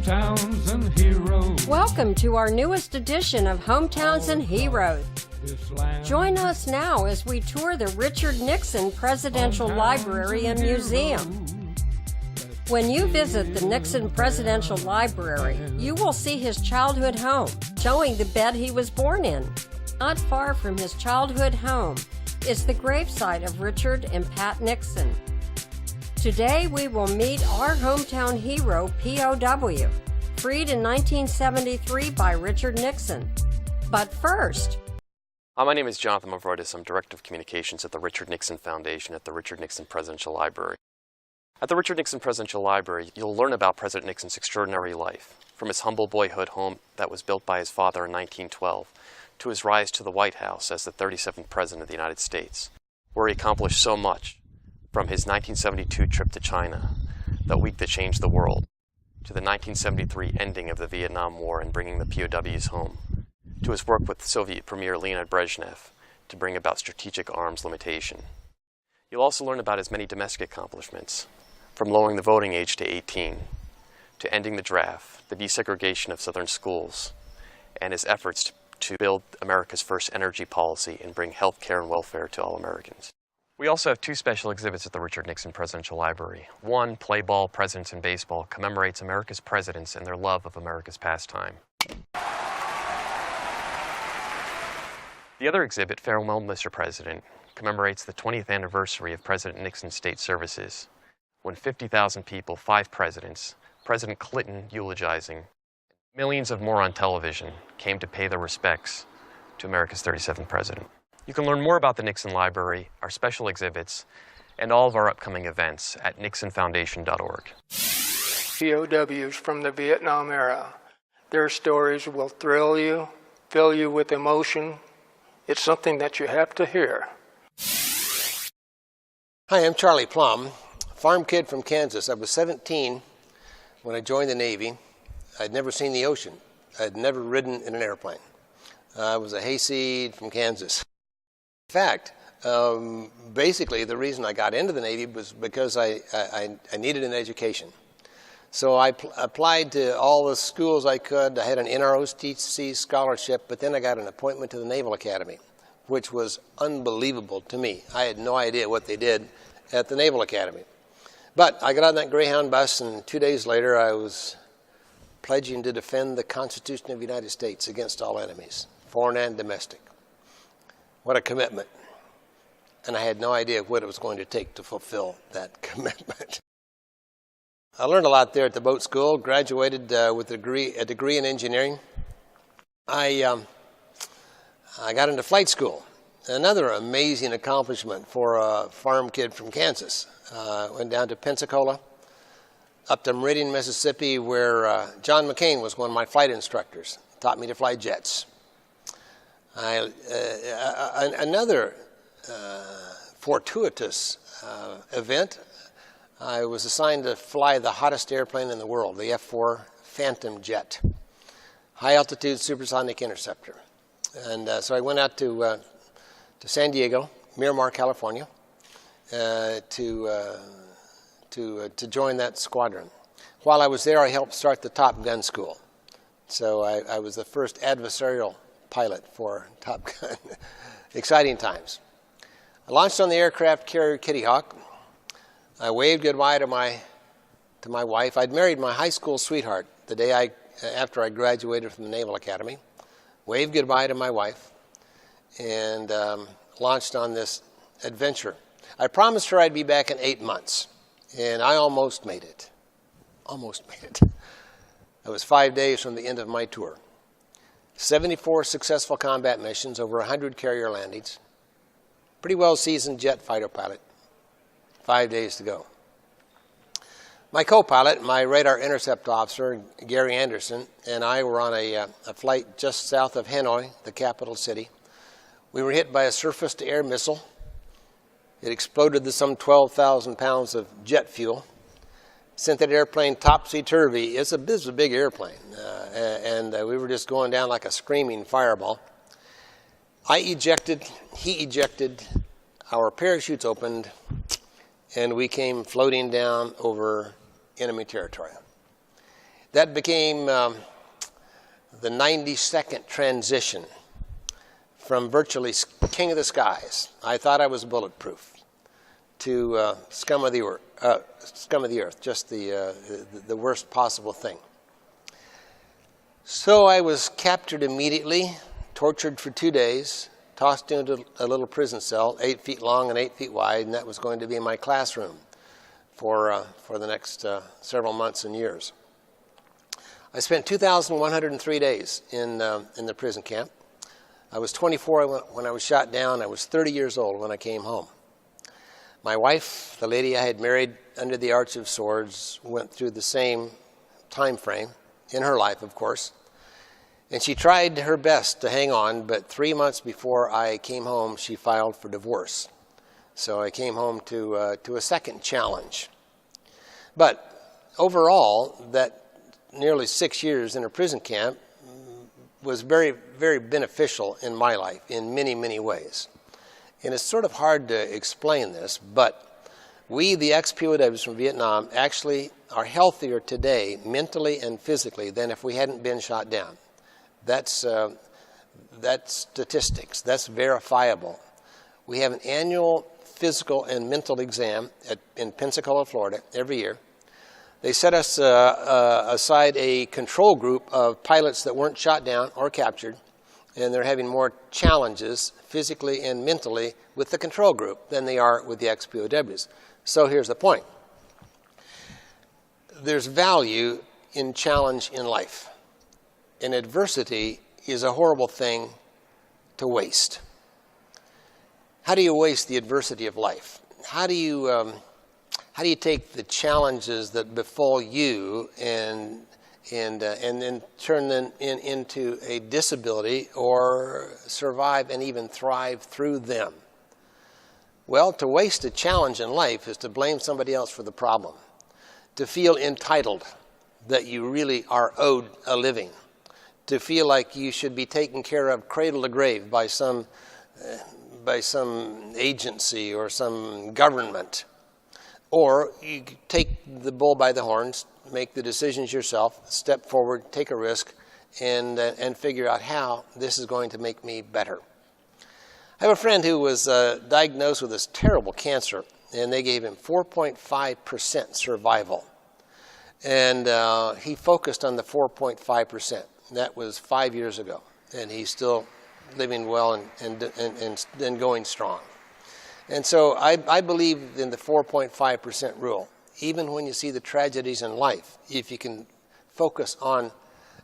Hometowns and Heroes. Welcome to our newest edition of Hometowns and Heroes. Join us now as we tour the Richard Nixon Presidential Library and Museum. When you visit the Nixon Presidential Library, you will see his childhood home, showing the bed he was born in. Not far from his childhood home is the gravesite of Richard and Pat Nixon. Today we will meet our hometown hero, POW, freed in 1973 by Richard Nixon. But first... Hi, my name is Jonathan Mavroidis. I'm Director of Communications at the Richard Nixon Foundation at the Richard Nixon Presidential Library. At the Richard Nixon Presidential Library, you'll learn about President Nixon's extraordinary life, from his humble boyhood home that was built by his father in 1912, to his rise to the White House as the 37th President of the United States, where he accomplished so much, from his 1972 trip to China, the week that changed the world, to the 1973 ending of the Viet Nam War and bringing the POWs home, to his work with Soviet Premier Leonid Brezhnev to bring about strategic arms limitation. You'll also learn about his many domestic accomplishments, from lowering the voting age to 18, to ending the draft, the desegregation of Southern schools, and his efforts to build America's first energy policy and bring health care and welfare to all Americans. We also have two special exhibits at the Richard Nixon Presidential Library. One, Play Ball, Presidents in Baseball, commemorates America's presidents and their love of America's pastime. The other exhibit, Farewell, Mr. President, commemorates the 20th anniversary of President Nixon's state services, when 50,000 people, 5 presidents, President Clinton eulogizing, millions of more on television, came to pay their respects to America's 37th president. You can learn more about the Nixon Library, our special exhibits, and all of our upcoming events at nixonfoundation.org. POWs from the Vietnam era. Their stories will thrill you, fill you with emotion. It's something that you have to hear. Hi, I'm Charlie Plumb, farm kid from Kansas. I was 17 when I joined the Navy. I'd never seen the ocean. I'd never ridden in an airplane. I was a hayseed from Kansas. In fact, basically the reason I got into the Navy was because I needed an education. So I applied to all the schools I could. I had an NROTC scholarship, but then I got an appointment to the Naval Academy, which was unbelievable to me. I had no idea what they did at the Naval Academy. But I got on that Greyhound bus, and 2 days later I was pledging to defend the Constitution of the United States against all enemies, foreign and domestic. What a commitment. And I had no idea what it was going to take to fulfill that commitment. I learned a lot there at the boat school, graduated with a degree in engineering. I got into flight school, another amazing accomplishment for a farm kid from Kansas. Went down to Pensacola, up to Meridian, Mississippi, where John McCain was one of my flight instructors, taught me to fly jets. Another fortuitous event, I was assigned to fly the hottest airplane in the world, the F-4 Phantom jet, high-altitude supersonic interceptor. And so I went out to San Diego, Miramar, California, to join that squadron. While I was there, I helped start the Top Gun school. So I was the first adversarial pilot for Top Gun. Exciting times. I launched on the aircraft carrier Kitty Hawk. I waved goodbye to my wife. I'd married my high school sweetheart the day after I graduated from the Naval Academy. Waved goodbye to my wife and launched on this adventure. I promised her I'd be back in 8 months, and I almost made it. Almost made it. I was 5 days from the end of my tour. 74 successful combat missions, over 100 carrier landings. Pretty well seasoned jet fighter pilot. 5 days to go. My co-pilot, my radar intercept officer, Gary Anderson, and I were on a flight just south of Hanoi, the capital city. We were hit by a surface-to-air missile. It exploded with some 12,000 pounds of jet fuel. Sent that airplane topsy-turvy. It's a big airplane, and we were just going down like a screaming fireball. I ejected, he ejected, our parachutes opened, and we came floating down over enemy territory. That became the 90-second transition from virtually king of the skies. I thought I was bulletproof, to scum of the earth, just the worst possible thing. So I was captured immediately, tortured for 2 days, tossed into a little prison cell, 8 feet long and 8 feet wide, and that was going to be my classroom for the next several months and years. I spent 2,103 days in the prison camp. I was 24 when I was shot down. I was 30 years old when I came home. My wife, the lady I had married under the Arch of Swords, went through the same time frame in her life, of course. And she tried her best to hang on, but 3 months before I came home, she filed for divorce. So I came home to a second challenge. But overall, that nearly 6 years in a prison camp was very, very beneficial in my life in many, many ways. And it's sort of hard to explain this, but we, the ex-POWs from Vietnam, actually are healthier today, mentally and physically, than if we hadn't been shot down. That's statistics. That's verifiable. We have an annual physical and mental exam in Pensacola, Florida, every year. They set us aside a control group of pilots that weren't shot down or captured, and they're having more challenges physically and mentally with the control group than they are with the ex-POWs. So here's the point. There's value in challenge in life, and adversity is a horrible thing to waste. How do you waste the adversity of life? How do you take the challenges that befall you and then turn them into a disability or survive and even thrive through them? Well, to waste a challenge in life is to blame somebody else for the problem, to feel entitled that you really are owed a living, to feel like you should be taken care of cradle to grave by some agency or some government. Or you take the bull by the horns, make the decisions yourself, step forward, take a risk, and figure out how this is going to make me better. I have a friend who was diagnosed with this terrible cancer, and they gave him 4.5% survival. And he focused on the 4.5%. That was 5 years ago, and he's still living well and going strong. And so I believe in the 4.5% rule. Even when you see the tragedies in life, if you can focus on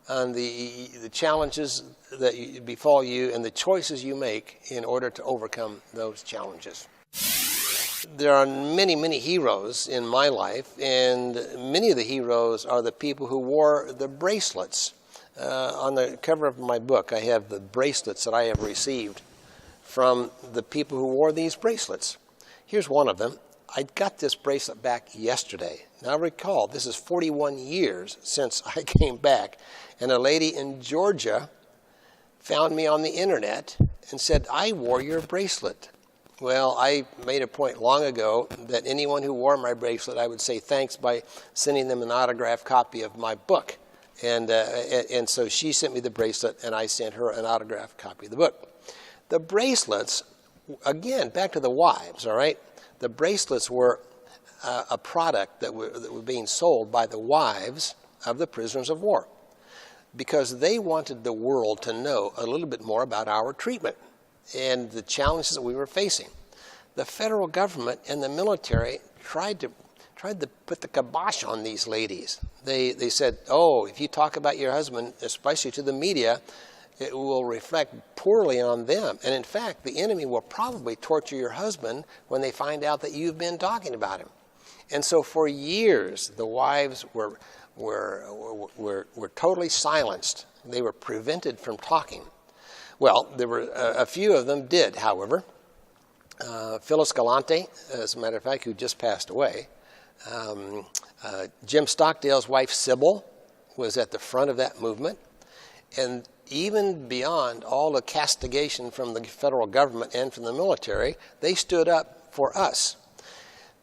the challenges that befall you and the choices you make in order to overcome those challenges. There are many, many heroes in my life, and many of the heroes are the people who wore the bracelets. On the cover of my book, I have the bracelets that I have received from the people who wore these bracelets. Here's one of them. I got this bracelet back yesterday. Now recall, this is 41 years since I came back, and a lady in Georgia found me on the internet and said, "I wore your bracelet." Well, I made a point long ago that anyone who wore my bracelet, I would say thanks by sending them an autographed copy of my book. And so she sent me the bracelet, and I sent her an autographed copy of the book. The bracelets, again, back to the wives, all right? The bracelets were a product that were being sold by the wives of the prisoners of war because they wanted the world to know a little bit more about our treatment and the challenges that we were facing. The federal government and the military tried to put the kibosh on these ladies. They said, oh, if you talk about your husband, especially to the media, it will reflect poorly on them. And in fact, the enemy will probably torture your husband when they find out that you've been talking about him. And so for years, the wives were totally silenced. They were prevented from talking. Well, there were a few of them did, however. Phyllis Galante, as a matter of fact, who just passed away. Jim Stockdale's wife, Sybil, was at the front of that movement. And even beyond all the castigation from the federal government and from the military, they stood up for us.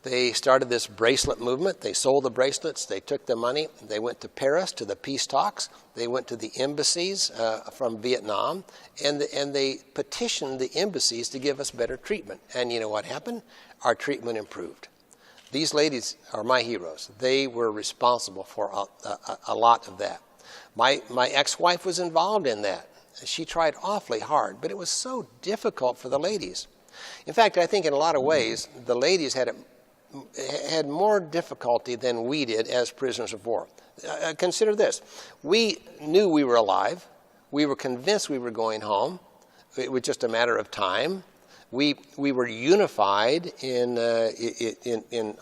They started this bracelet movement. They sold the bracelets. They took the money. They went to Paris to the peace talks. They went to the embassies from Vietnam, and they petitioned the embassies to give us better treatment. And you know what happened? Our treatment improved. These ladies are my heroes. They were responsible for a lot of that. My ex-wife was involved in that. She tried awfully hard, but it was so difficult for the ladies. In fact, I think in a lot of ways, the ladies had more difficulty than we did as prisoners of war. Consider this. We knew we were alive. We were convinced we were going home. It was just a matter of time. We were unified in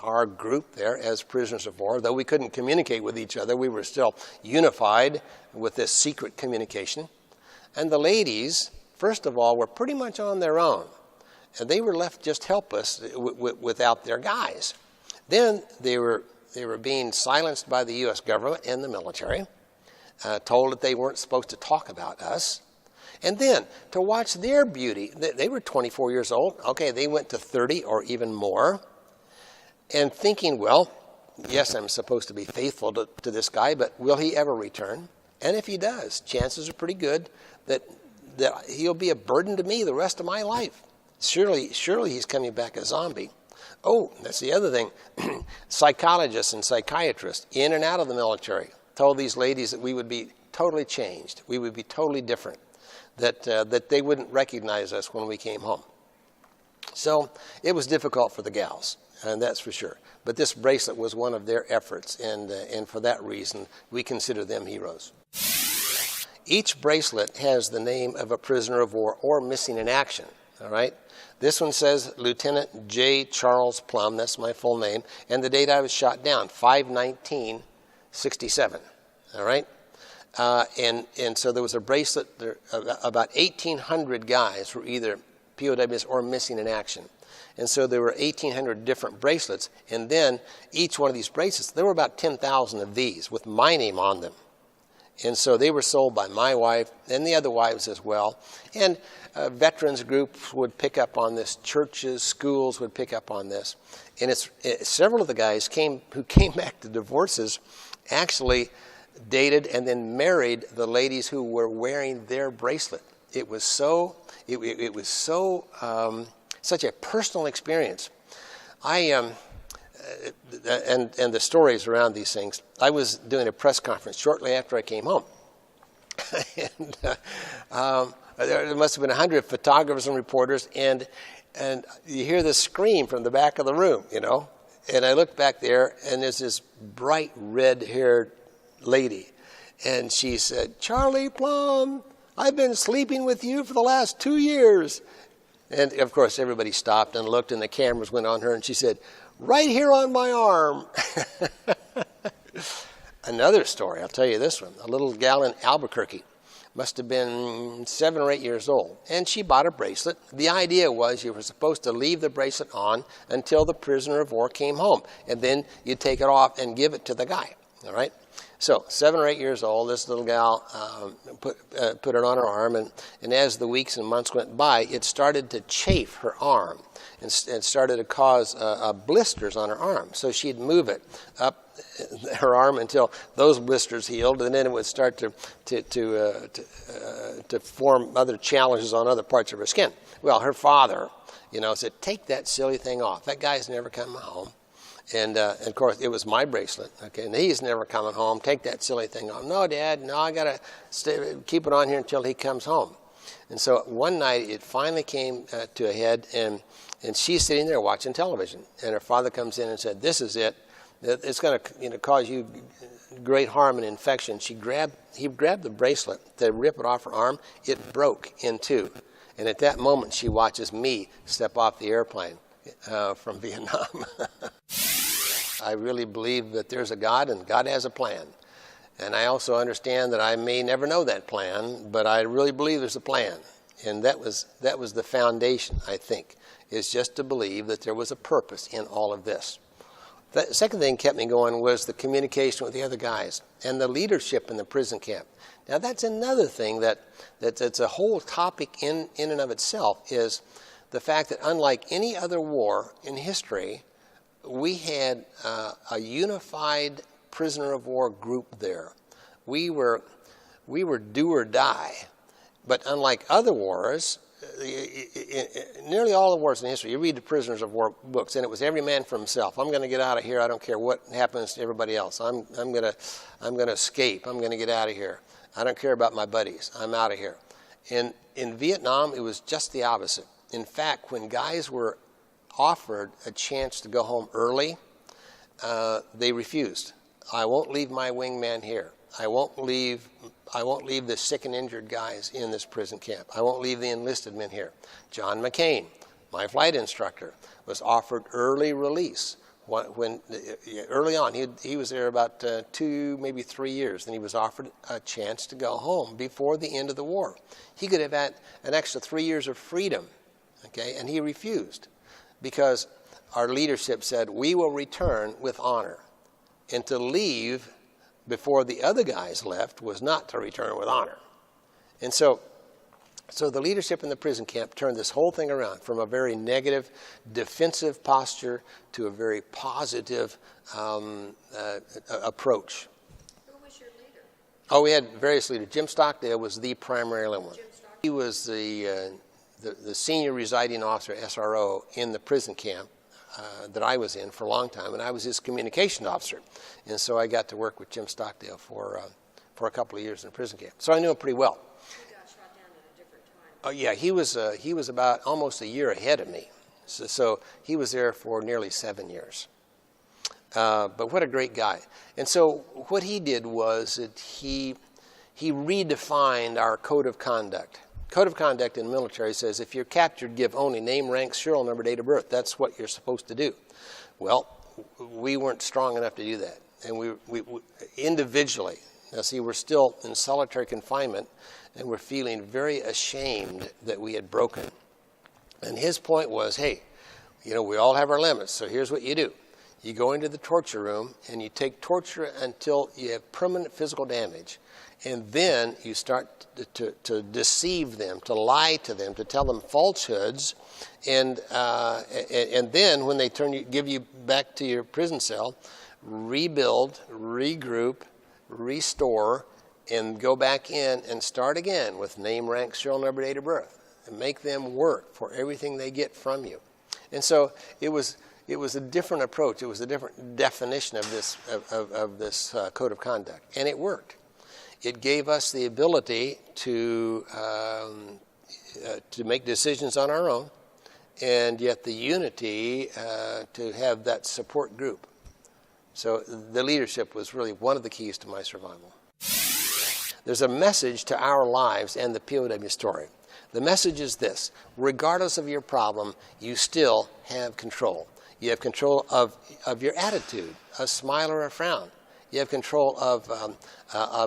our group there as prisoners of war. Though we couldn't communicate with each other, we were still unified with this secret communication. And the ladies, first of all, were pretty much on their own. And they were left just helpless without their guys. Then they were being silenced by the U.S. government and the military, told that they weren't supposed to talk about us. And then to watch their beauty, they were 24 years old. Okay, they went to 30 or even more. And thinking, well, yes, I'm supposed to be faithful to this guy, but will he ever return? And if he does, chances are pretty good that he'll be a burden to me the rest of my life. Surely he's coming back a zombie. Oh, that's the other thing. Psychologists and psychiatrists in and out of the military told these ladies that we would be totally changed. We would be totally different. That they wouldn't recognize us when we came home. So it was difficult for the gals, and that's for sure. But this bracelet was one of their efforts, and for that reason, we consider them heroes. Each bracelet has the name of a prisoner of war or missing in action, all right? This one says Lieutenant J. Charles Plumb, that's my full name, and the date I was shot down, 5/19/67, all right? And so there was a bracelet, about 1,800 guys were either POWs or missing in action. And so there were 1,800 different bracelets, and then each one of these bracelets, there were about 10,000 of these with my name on them. And so they were sold by my wife and the other wives as well. And veterans groups would pick up on this. Churches, schools would pick up on this. And several of the guys who came back to divorces actually dated and then married the ladies who were wearing their bracelet. It was such a personal experience. And the stories around these things. I was doing a press conference shortly after I came home. And there must have been 100 photographers and reporters, and you hear this scream from the back of the room, you know. And I look back there, and there's this bright red-haired lady. And she said, "Charlie Plumb, I've been sleeping with you for the last 2 years." And, of course, everybody stopped and looked, and the cameras went on her, and she said, "Right here on my arm." Another story, I'll tell you this one. A little gal in Albuquerque, must have been 7 or 8 years old, and she bought a bracelet. The idea was you were supposed to leave the bracelet on until the prisoner of war came home, and then you'd take it off and give it to the guy, all right? So 7 or 8 years old, this little gal put it on her arm, and as the weeks and months went by, it started to chafe her arm and started to cause blisters on her arm. So she'd move it up her arm until those blisters healed, and then it would start to form other challenges on other parts of her skin. Well, her father, you know, said, "Take that silly thing off. That guy's never coming home." And of course, it was my bracelet. Okay, and he's never coming home. Take that silly thing off. "No, Dad. No, I gotta keep it on here until he comes home." And so one night, it finally came to a head, and she's sitting there watching television, and her father comes in and said, "This is it. It's going to cause you great harm and infection." He grabbed the bracelet to rip it off her arm. It broke in two, and at that moment, she watches me step off the airplane from Vietnam. I really believe that there's a God, and God has a plan. And I also understand that I may never know that plan, but I really believe there's a plan. And that was the foundation, I think, is just to believe that there was a purpose in all of this. The second thing kept me going was the communication with the other guys and the leadership in the prison camp. Now that's another thing that's a whole topic in and of itself, is the fact that unlike any other war in history, we had a unified prisoner of war group there. We were do or die, but unlike other wars, nearly all the wars in history, you read the prisoners of war books, and it was every man for himself. I'm going to get out of here. I don't care what happens to everybody else. I'm going to escape. I'm going to get out of here. I don't care about my buddies. I'm out of here. In Vietnam, it was just the opposite. In fact, when guys were offered a chance to go home early, they refused. I won't leave my wingman here. I won't leave the sick and injured guys in this prison camp. I won't leave the enlisted men here. John McCain, my flight instructor, was offered early release. Early on, he was there about 2, maybe 3 years, and he was offered a chance to go home before the end of the war. He could have had an extra 3 years of freedom, okay, and he refused because our leadership said, we will return with honor. And to leave before the other guys left was not to return with honor. And so the leadership in the prison camp turned this whole thing around from a very negative, defensive posture to a very positive approach. Who was your leader? Oh, we had various leaders. Jim Stockdale was the primary one. He was the senior residing officer, SRO, in the prison camp that I was in for a long time, and I was his communications officer. And so I got to work with Jim Stockdale for a couple of years in the prison camp. So I knew him pretty well. He got shot down at a different time. Oh yeah, he was about almost a year ahead of me. So he was there for nearly 7 years. But what a great guy. And so what he did was that he redefined our code of conduct. Code of conduct in the military says if you're captured, give only name, rank, serial number, date of birth. That's what you're supposed to do. Well, we weren't strong enough to do that. And we individually, now see, we're still in solitary confinement, and we're feeling very ashamed that we had broken. And his point was, hey, you know, we all have our limits, so here's what you do. You go into the torture room, and you take torture until you have permanent physical damage. And then you start to deceive them, to lie to them, to tell them falsehoods. And then when they give you back to your prison cell, rebuild, regroup, restore, and go back in and start again with name, rank, serial number, date of birth, and make them work for everything they get from you. And so it was a different approach. It was a different definition of this code of conduct, and it worked. It gave us the ability to make decisions on our own, and yet the unity to have that support group. So the leadership was really one of the keys to my survival. There's a message to our lives and the POW story. The message is this: regardless of your problem, you still have control. You have control of your attitude, a smile or a frown. You have control of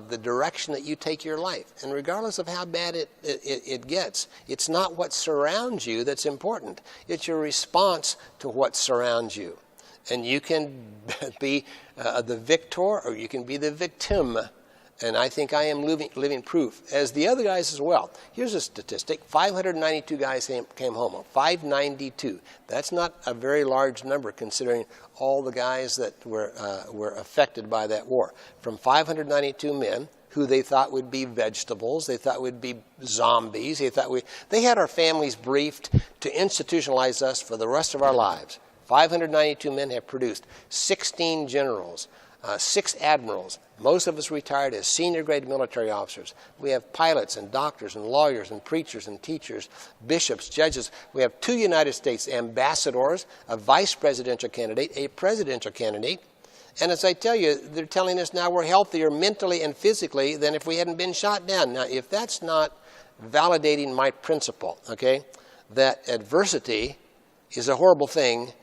the direction that you take your life. And regardless of how bad it gets, it's not what surrounds you that's important. It's your response to what surrounds you. And you can be the victor or you can be the victim. And I think I am living proof, as the other guys as well. Here's a statistic. 592 guys came home. 592. That's not a very large number considering all the guys that were affected by that war. From 592 men who they thought would be vegetables, they thought would be zombies, they had our families briefed to institutionalize us for the rest of our lives. 592 men have produced 16 generals, 6 admirals. Most of us retired as senior grade military officers. We have pilots and doctors and lawyers and preachers and teachers, bishops, judges. We have 2 United States ambassadors, a vice presidential candidate, a presidential candidate. And as I tell you, they're telling us now we're healthier mentally and physically than if we hadn't been shot down. Now, if that's not validating my principle, okay, that adversity is a horrible thing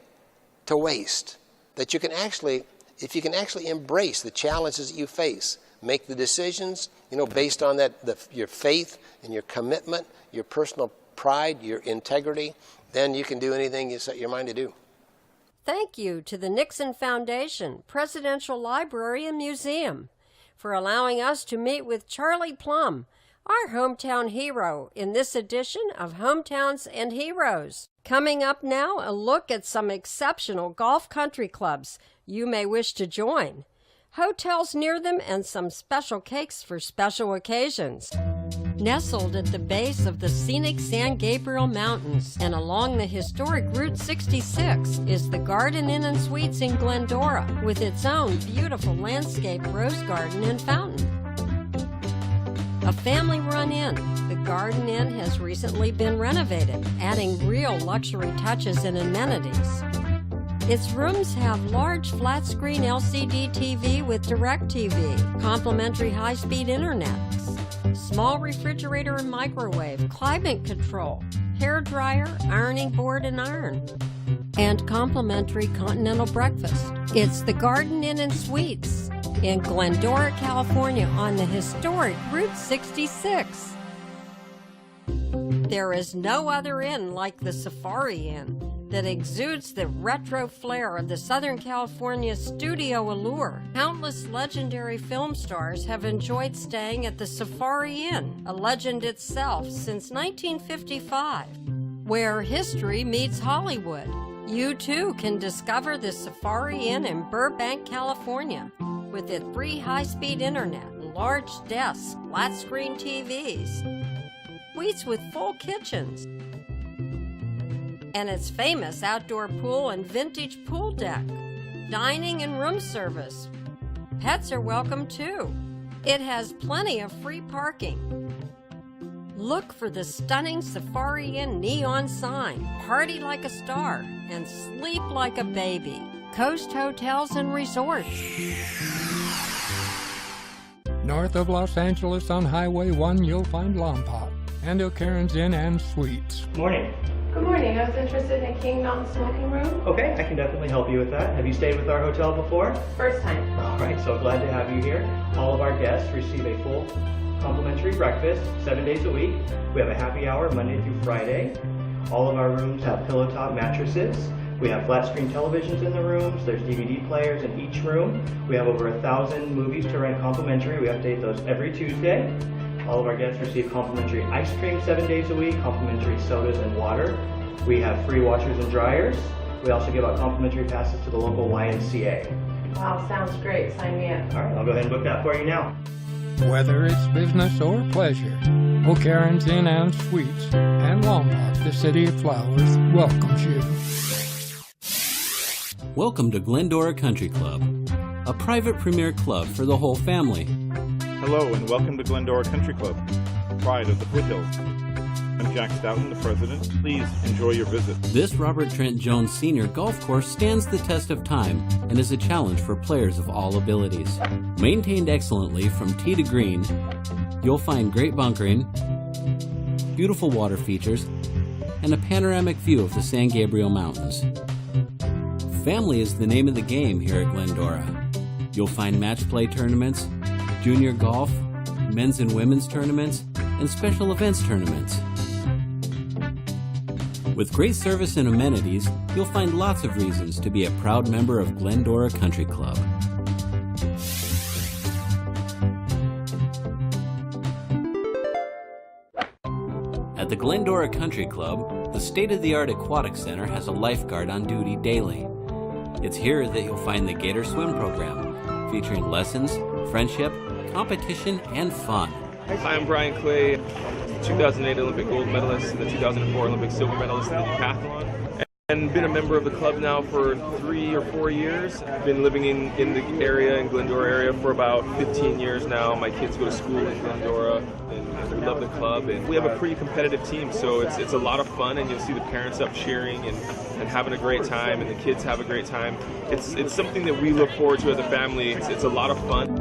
to waste, that you can actually, if you can actually embrace the challenges that you face, make the decisions, based on that, your faith and your commitment, your personal pride, your integrity, then you can do anything you set your mind to do. Thank you to the Nixon Foundation, Presidential Library and Museum, for allowing us to meet with Charlie Plumb, our hometown hero, in this edition of Hometowns and Heroes. Coming up now, a look at some exceptional golf country clubs you may wish to join, hotels near them, and some special cakes for special occasions. Nestled at the base of the scenic San Gabriel Mountains and along the historic Route 66 is the Garden Inn and Suites in Glendora, with its own beautiful landscape rose garden and fountain. A family-run inn, the Garden Inn has recently been renovated, adding real luxury touches and amenities. Its rooms have large flat-screen LCD TV with DirecTV, complimentary high-speed internet, small refrigerator and microwave, climate control, hair dryer, ironing board and iron, and complimentary continental breakfast. It's the Garden Inn and Suites in Glendora, California on the historic Route 66. There is no other inn like the Safari Inn that exudes the retro flair of the Southern California studio allure. Countless legendary film stars have enjoyed staying at the Safari Inn, a legend itself since 1955, where history meets Hollywood. You too can discover the Safari Inn in Burbank, California, with its free high-speed internet, large desks, flat-screen TVs, suites with full kitchens, and its famous outdoor pool and vintage pool deck, dining and room service. Pets are welcome too. It has plenty of free parking. Look for the stunning Safari Inn neon sign, party like a star, and sleep like a baby. Coast Hotels and Resorts. North of Los Angeles on Highway 1, you'll find Lompoc and O'Karen's Inn and Suites. Morning. Good morning. I was interested in a king non-smoking room. Okay, I can definitely help you with that. Have you stayed with our hotel before? First time. All right, so glad to have you here. All of our guests receive a full complimentary breakfast 7 days a week. We have a happy hour Monday through Friday. All of our rooms have pillow top mattresses. We have flat screen televisions in the rooms. There's DVD players in each room. We have over 1,000 movies to rent complimentary. We update those every Tuesday. All of our guests receive complimentary ice cream 7 days a week, complimentary sodas and water. We have free washers and dryers. We also give out complimentary passes to the local YMCA. Wow, sounds great. Sign me up. All right, I'll go ahead and book that for you now. Whether it's business or pleasure, O'Karen's Inn and Suites and Lompoc, the City of Flowers, welcomes you. Welcome to Glendora Country Club, a private premier club for the whole family. Hello and welcome to Glendora Country Club, pride of the foothills. I'm Jack Stoughton, the president. Please enjoy your visit. This Robert Trent Jones Sr. golf course stands the test of time and is a challenge for players of all abilities. Maintained excellently from tee to green, you'll find great bunkering, beautiful water features, and a panoramic view of the San Gabriel Mountains. Family is the name of the game here at Glendora. You'll find match play tournaments, junior golf, men's and women's tournaments, and special events tournaments. With great service and amenities, you'll find lots of reasons to be a proud member of Glendora Country Club. At the Glendora Country Club, the state-of-the-art aquatic center has a lifeguard on duty daily. It's here that you'll find the Gator Swim program, featuring lessons, friendship, competition, and fun. Hi, I'm Brian Clay, 2008 Olympic gold medalist and the 2004 Olympic silver medalist in the decathlon. And been a member of the club now for 3 or 4 years. Been living in the area, in Glendora area, for about 15 years now. My kids go to school in Glendora, and we love the club. And we have a pretty competitive team, so it's a lot of fun, and you'll see the parents up cheering and having a great time, and the kids have a great time. It's something that we look forward to as a family. It's a lot of fun.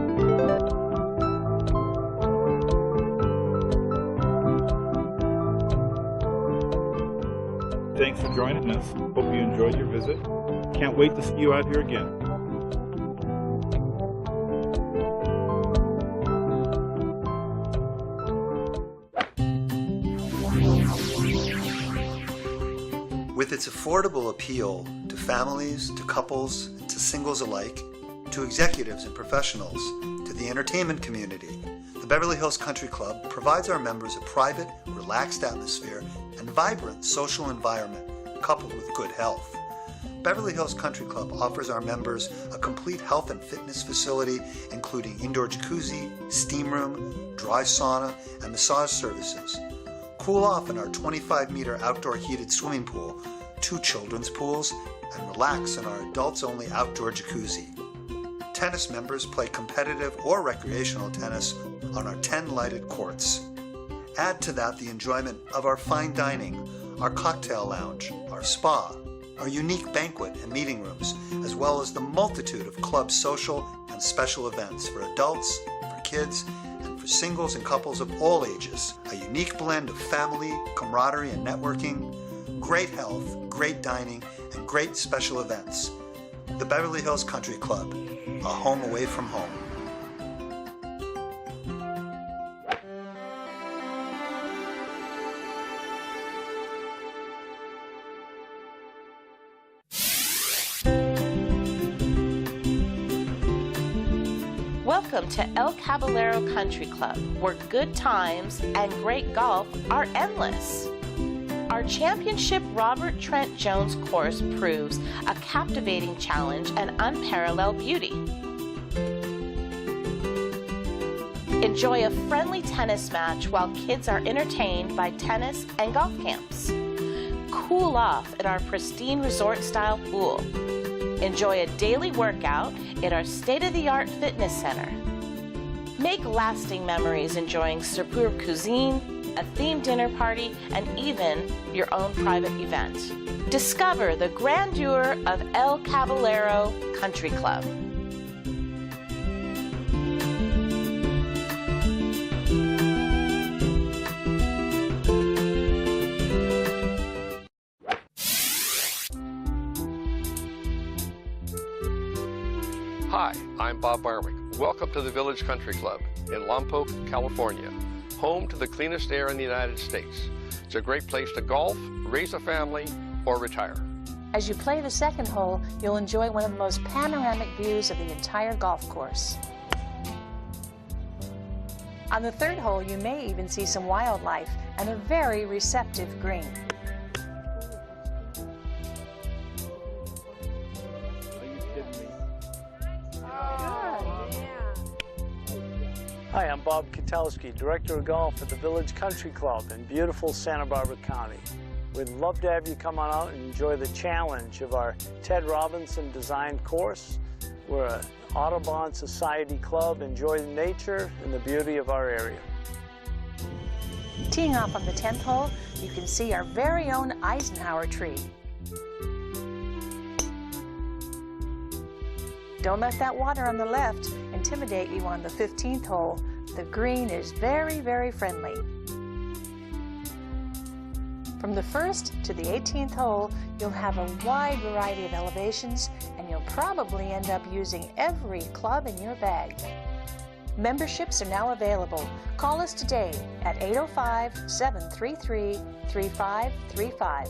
Thanks for joining us. Hope you enjoyed your visit. Can't wait to see you out here again. With its affordable appeal to families, to couples, to singles alike, to executives and professionals, to the entertainment community, the Beverly Hills Country Club provides our members a private, relaxed atmosphere and vibrant social environment coupled with good health. Beverly Hills Country Club offers our members a complete health and fitness facility, including indoor jacuzzi, steam room, dry sauna, and massage services. Cool off in our 25-meter outdoor heated swimming pool, 2 children's pools, and relax in our adults-only outdoor jacuzzi. Tennis members play competitive or recreational tennis on our 10 lighted courts. Add to that the enjoyment of our fine dining, our cocktail lounge, our spa, our unique banquet and meeting rooms, as well as the multitude of club social and special events for adults, for kids, and for singles and couples of all ages. A unique blend of family, camaraderie, and networking, great health, great dining, and great special events. The Beverly Hills Country Club, a home away from home. Welcome to El Caballero Country Club, where good times and great golf are endless. Our championship Robert Trent Jones course proves a captivating challenge and unparalleled beauty. Enjoy a friendly tennis match while kids are entertained by tennis and golf camps. Cool off at our pristine resort-style pool. Enjoy a daily workout in our state-of-the-art fitness center. Make lasting memories enjoying superb cuisine, a themed dinner party, and even your own private event. Discover the grandeur of El Caballero Country Club. Hi, I'm Bob Barwick. Welcome to the Village Country Club in Lompoc, California, home to the cleanest air in the United States. It's a great place to golf, raise a family, or retire. As you play the second hole, you'll enjoy one of the most panoramic views of the entire golf course. On the third hole, you may even see some wildlife and a very receptive green. Hi, I'm Bob Katalski, Director of Golf at the Village Country Club in beautiful Santa Barbara County. We'd love to have you come on out and enjoy the challenge of our Ted Robinson designed course. We're an Audubon Society club. Enjoy nature and the beauty of our area. Teeing off on the 10th hole, you can see our very own Eisenhower tree. Don't let that water on the left intimidate you on the 15th hole. The green is very, very friendly. From the 1st to the 18th hole, you'll have a wide variety of elevations, and you'll probably end up using every club in your bag. Memberships are now available. Call us today at 805-733-3535.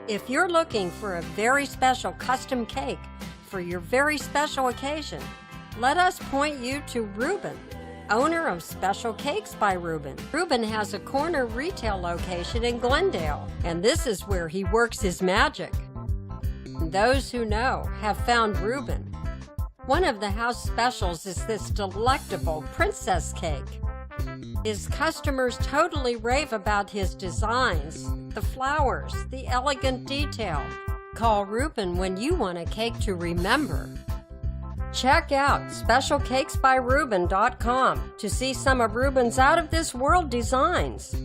If you're looking for a very special custom cake for your very special occasion, let us point you to Ruben, owner of Special Cakes by Ruben. Ruben has a corner retail location in Glendale, and this is where he works his magic. Those who know have found Ruben. One of the house specials is this delectable princess cake. His customers totally rave about his designs, the flowers, the elegant detail. Call Ruben when you want a cake to remember. Check out specialcakesbyruben.com to see some of Ruben's out-of-this-world designs.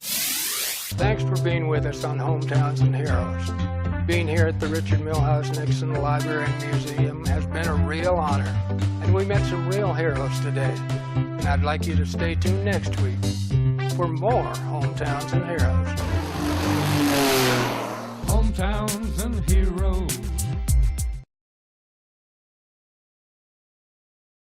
Thanks for being with us on Hometowns and Heroes. Being here at the Richard Nixon Library and Museum has been a real honor, and we met some real heroes today. And I'd like you to stay tuned next week for more Hometowns and Heroes. Hometowns and Heroes.